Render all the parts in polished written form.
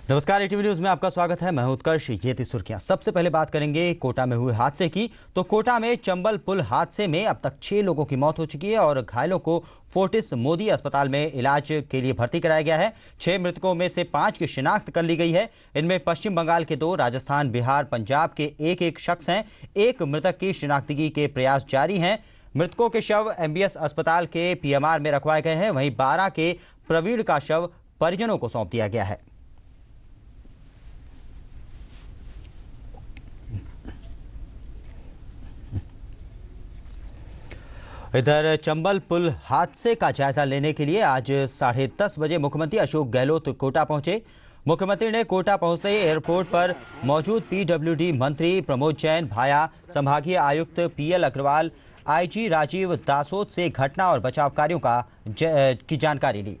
नमस्कार, ETV news में आपका स्वागत है। मैं हूं उत्कर्ष। ये थी सुर्खियां। सबसे पहले बात करेंगे कोटा में हुए हादसे की। तो कोटा में चंबल पुल हादसे में अब तक 6 लोगों की मौत हो चुकी है और घायलों को फोर्टिस मोदी अस्पताल में इलाज के लिए भर्ती कराया गया है। 6 मृतकों में से 5 की शिनाख्त कर ली गई है। इनमें पश्चिम बंगाल के 2, राजस्थान, बिहार, पंजाब के एक शख्स हैं। एक मृतक की शिनाख्तगी के प्रयास जारी हैं। मृतकों के शव MBS अस्पताल के PMR में रखवाए गए हैं। वहीं 12 के प्रवीण का शव परिजनों को सौंप दिया गया है। इधर चंबल पुल हादसे का जायजा लेने के लिए आज 10:30 बजे मुख्यमंत्री अशोक गहलोत कोटा पहुंचे। मुख्यमंत्री ने कोटा पहुंचते ही एयरपोर्ट पर मौजूद PWD मंत्री प्रमोद जैन, भाया संभागीय आयुक्त PL अग्रवाल, IG राजीव दासोत से घटना और बचाव कार्यों की जानकारी ली।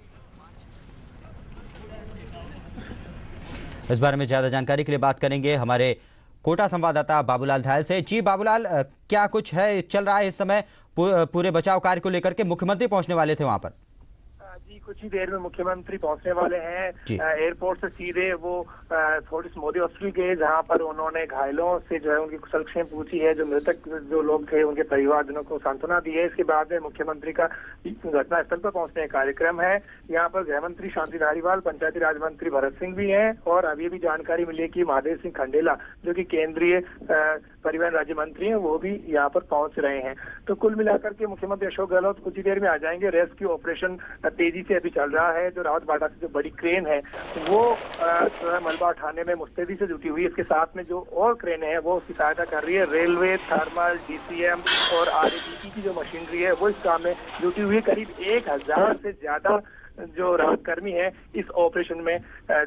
इस बारे में ज्यादा जानकारी के लिए बात करेंगे हमारे कोटा संवाददाता बाबूलाल धायल से। जी बाबूलाल, क्या कुछ है चल रहा है इस समय पूरे बचाव कार्य को लेकर के? मुख्यमंत्री पहुंचने वाले थे वहां पर। जी, कुछ ही देर में मुख्यमंत्री पहुंचने वाले हैं। एयरपोर्ट से सीधे वो फोर्टिस मोदी हॉस्पिटल गए, जहां पर उन्होंने घायलों से जो है उनकी कुशलक्षेम पूछी है। जो मृतक जो लोग थे उनके परिवारजनों को सांत्वना दी है। इसके बाद में मुख्यमंत्री का घटनास्थल पर पहुंचने का कार्यक्रम है। यहाँ पर गृह मंत्री शांति धारीवाल, पंचायती राज मंत्री भरत सिंह भी हैं और अभी भी जानकारी मिली है कि महादेव सिंह खंडेला जो कि केंद्रीय परिवहन राज्य मंत्री हैं, वो भी यहाँ पर पहुंच रहे हैं। तो कुल मिलाकर के मुख्यमंत्री अशोक गहलोत कुछ ही देर में आ जाएंगे। रेस्क्यू ऑपरेशन तेजी से अभी चल रहा है। जो रावत भाटा से जो बड़ी क्रेन है वो जो है मलबा उठाने में मुस्तैदी से जुटी हुई है। इसके साथ में जो और क्रेन है वो उसकी सहायता कर रही है। रेलवे, थर्मल, DCM और RADP की जो मशीनरी है वो इस काम में जुटी हुई है। करीब 1000 से ज्यादा जो राहत कर्मी है इस ऑपरेशन में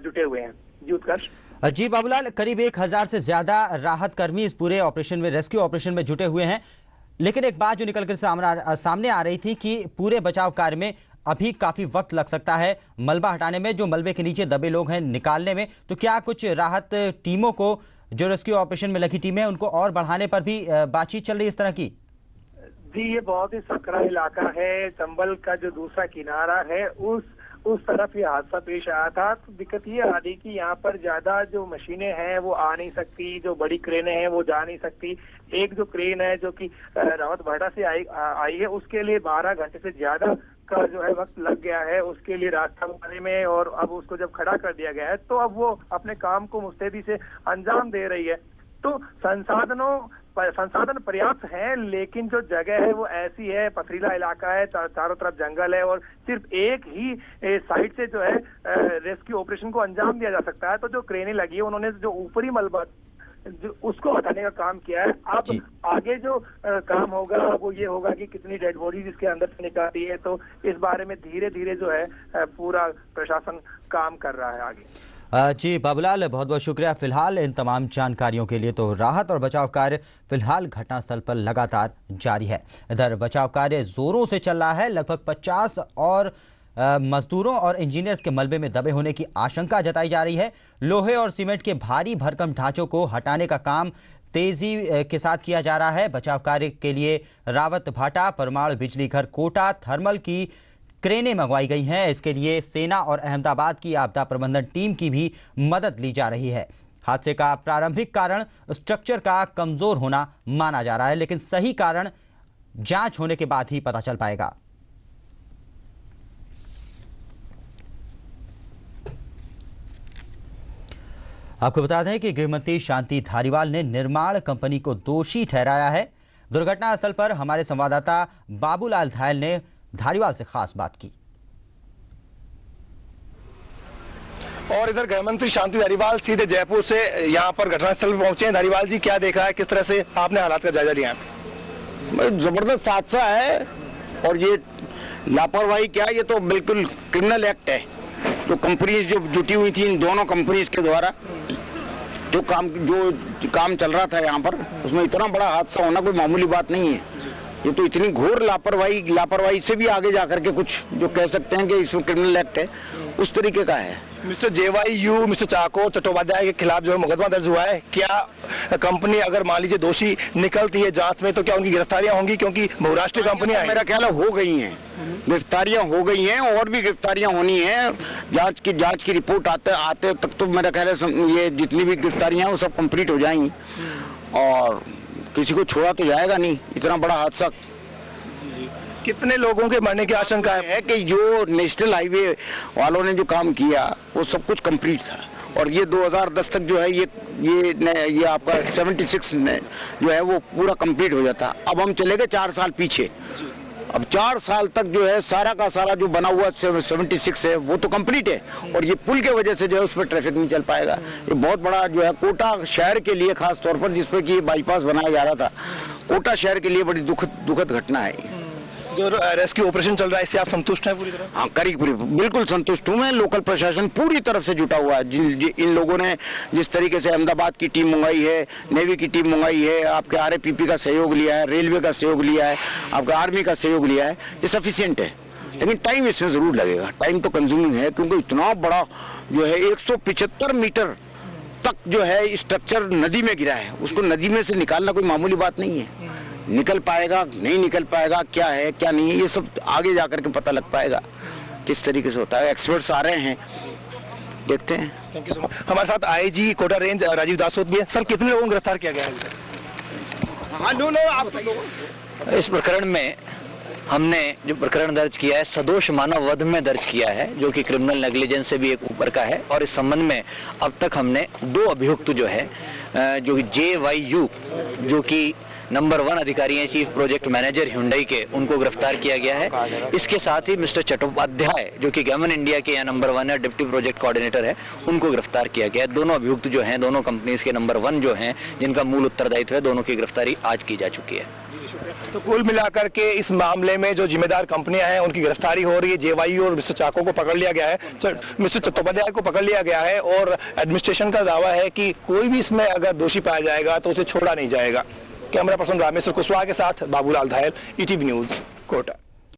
जुटे हुए हैं। जी उत्कर्ष। जी बाबूलाल, करीब 1000 से ज्यादा राहत कर्मी इस पूरे ऑपरेशन में, रेस्क्यू ऑपरेशन में जुटे हुए हैं। लेकिन एक बात जो निकलकर सामने आ रही थी कि पूरे बचाव कार्य में अभी काफी वक्त लग सकता है मलबा हटाने में, जो मलबे के नीचे दबे लोग हैं निकालने में। तो क्या कुछ राहत टीमों को, जो रेस्क्यू ऑपरेशन में लगी टीमें, उनको और बढ़ाने पर भी बातचीत चल रही है इस तरह की? जी, ये बहुत ही सकरा इलाका है। चंबल का जो दूसरा किनारा है उस तरफ ये हादसा पेश आया था। तो दिक्कत ये आ रही कि यहाँ पर ज्यादा जो मशीनें हैं वो आ नहीं सकती, जो बड़ी क्रेनें हैं वो जा नहीं सकती। एक जो क्रेन है जो कि रावत भाटा से आई है, उसके लिए 12 घंटे से ज्यादा का जो है वक्त लग गया है उसके लिए रास्ता बनाने में। और अब उसको जब खड़ा कर दिया गया है तो अब वो अपने काम को मुस्तैदी से अंजाम दे रही है। तो संसाधन पर्याप्त हैं, लेकिन जो जगह है वो ऐसी है, पथरीला इलाका है, चारों तरफ जंगल है और सिर्फ एक ही साइड से जो है रेस्क्यू ऑपरेशन को अंजाम दिया जा सकता है। तो जो क्रेनें लगी है उन्होंने जो ऊपरी मलबा जो उसको हटाने का काम किया है। अब आगे जो काम होगा वो ये होगा कि कितनी डेड बॉडीज इसके अंदर से निकाली है। तो इस बारे में धीरे धीरे जो है पूरा प्रशासन काम कर रहा है आगे। जी बाबूलाल, बहुत बहुत शुक्रिया फिलहाल इन तमाम जानकारियों के लिए। तो राहत और बचाव कार्य फिलहाल घटनास्थल पर लगातार जारी है। इधर बचाव कार्य जोरों से चल रहा है। लगभग 50 और मजदूरों और इंजीनियर्स के मलबे में दबे होने की आशंका जताई जा रही है। लोहे और सीमेंट के भारी भरकम ढांचों को हटाने का काम तेजी के साथ किया जा रहा है। बचाव कार्य के लिए रावत भाटा, परमाणु बिजली घर कोटा, थर्मल की क्रेनें मंगवाई गई हैं। इसके लिए सेना और अहमदाबाद की आपदा प्रबंधन टीम की भी मदद ली जा रही है। हादसे का प्रारंभिक कारण स्ट्रक्चर का कमजोर होना माना जा रहा है, लेकिन सही कारण जांच होने के बाद ही पता चल पाएगा। आपको बता दें कि गृहमंत्री शांति धारीवाल ने निर्माण कंपनी को दोषी ठहराया है। दुर्घटना स्थल पर हमारे संवाददाता बाबूलाल धायल ने धारीवाल से खास बात की। और इधर गृहमंत्री शांति धारीवाल सीधे जयपुर से यहाँ पर घटनास्थल पर पहुंचे हैं। धारीवाल जी, क्या देखा है, किस तरह से आपने हालात का जायजा लिया है? जबरदस्त हादसा है और ये लापरवाही क्या, ये तो बिल्कुल क्रिमिनल एक्ट है। जो कंपनीज जो जुटी हुई थी, इन दोनों कंपनीज के द्वारा जो काम चल रहा था यहाँ पर, उसमें इतना बड़ा हादसा होना कोई मामूली बात नहीं है। ये तो इतनी घोर लापरवाही से भी आगे जाकर के कुछ जो कह सकते हैं कि इसमें क्रिमिनल एक्ट है, उस तरीके का है। मिस्टर JYU, मिस्टर चाको चट्टोपाध्याय के खिलाफ जो है मुकदमा दर्ज हुआ है, क्या कंपनी अगर मान लीजिए दोषी निकलती है जांच में तो क्या उनकी गिरफ्तारियां होंगी, क्योंकि बहुराष्ट्रीय कंपनियां मेरा ख्याल है हो गई हैं, गिरफ्तारियां हो गई हैं और भी गिरफ्तारियां होनी है। जांच की रिपोर्ट आते तक तो मेरा ख्याल है ये जितनी भी गिरफ्तारियां हैं वो सब कंप्लीट हो जाएंगी और किसी को छोड़ा तो जाएगा नहीं। इतना बड़ा हादसा, कितने लोगों के मरने की आशंका है कि जो नेशनल हाईवे वालों ने जो काम किया वो सब कुछ कंप्लीट था और ये 2010 तक जो है ये आपका 76 जो है वो पूरा कंप्लीट हो जाता। अब हम चले गए 4 साल पीछे। अब 4 साल तक जो है सारा का सारा जो बना हुआ 76 है वो तो कंप्लीट है और ये पुल के वजह से जो है उस पर ट्रैफिक नहीं चल पाएगा। ये बहुत बड़ा जो है कोटा शहर के लिए खास तौर पर जिस पर कि ये बाईपास बनाया जा रहा था, कोटा शहर के लिए बड़ी दुखद घटना है। जो रेस्क्यू ऑपरेशन चल रहा है इससे आप संतुष्ट हैं पूरी तरह? हाँ, करीब बिल्कुल संतुष्ट हूँ मैं। लोकल प्रशासन पूरी तरफ से जुटा हुआ है। इन लोगों ने जिस तरीके से अहमदाबाद की टीम मंगाई है, नेवी की टीम मंगाई है, आपके RAPP का सहयोग लिया है, रेलवे का सहयोग लिया है, आपका आर्मी का सहयोग लिया है, ये सफिशिएंट है। लेकिन टाइम इसमें जरूर लगेगा, टाइम तो कंज्यूमिंग है क्योंकि इतना बड़ा जो है 175 मीटर तक जो है स्ट्रक्चर नदी में गिरा है, उसको नदी में से निकालना कोई मामूली बात नहीं है। निकल पाएगा नहीं निकल पाएगा, क्या है क्या नहीं है, ये सब आगे जाकर के पता लग पाएगा किस तरीके से होता है। एक्सपर्ट्स आ रहे हैं, देखते हैं। Thank you so much. हमारे साथ IG कोटा रेंज राजीव दासोत भी है। सर, कितने लोगों को गिरफ्तार किया गया है? इस प्रकरण में हमने जो प्रकरण दर्ज किया है सदोष मानव वध में दर्ज किया है, जो कि क्रिमिनल नेग्लिजेंस से भी एक ऊपर का है। और इस संबंध में अब तक हमने 2 अभियुक्त जो है जो कि JYU जो कि नंबर 1 अधिकारी हैं, चीफ प्रोजेक्ट मैनेजर Hyundai के, उनको गिरफ्तार किया गया है। इसके साथ ही मिस्टर चट्टोपाध्याय जो कि गवर्नमेंट इंडिया के यहाँ नंबर 1 है, डिप्टी प्रोजेक्ट कोऑर्डिनेटर है, उनको गिरफ्तार किया गया है। दोनों अभियुक्त जो हैं, दोनों कंपनीज के नंबर 1 जो हैं, जिनका मूल उत्तरदायित्व है, दोनों की गिरफ्तारी आज की जा चुकी है। तो कुल मिलाकर के इस मामले में जो जिम्मेदार कंपनियां हैं उनकी गिरफ्तारी हो रही है। JYU और मिस्टर चाको को पकड़ लिया गया है, मिस्टर चट्टोपाध्याय को पकड़ लिया गया है और एडमिनिस्ट्रेशन का दावा है कि कोई भी इसमें अगर दोषी पाया जाएगा तो उसे छोड़ा नहीं जाएगा। कैमरा पर्सन रामेश्वर कुशवाहा के साथ बाबूलाल धायल, ETV न्यूज, कोटा।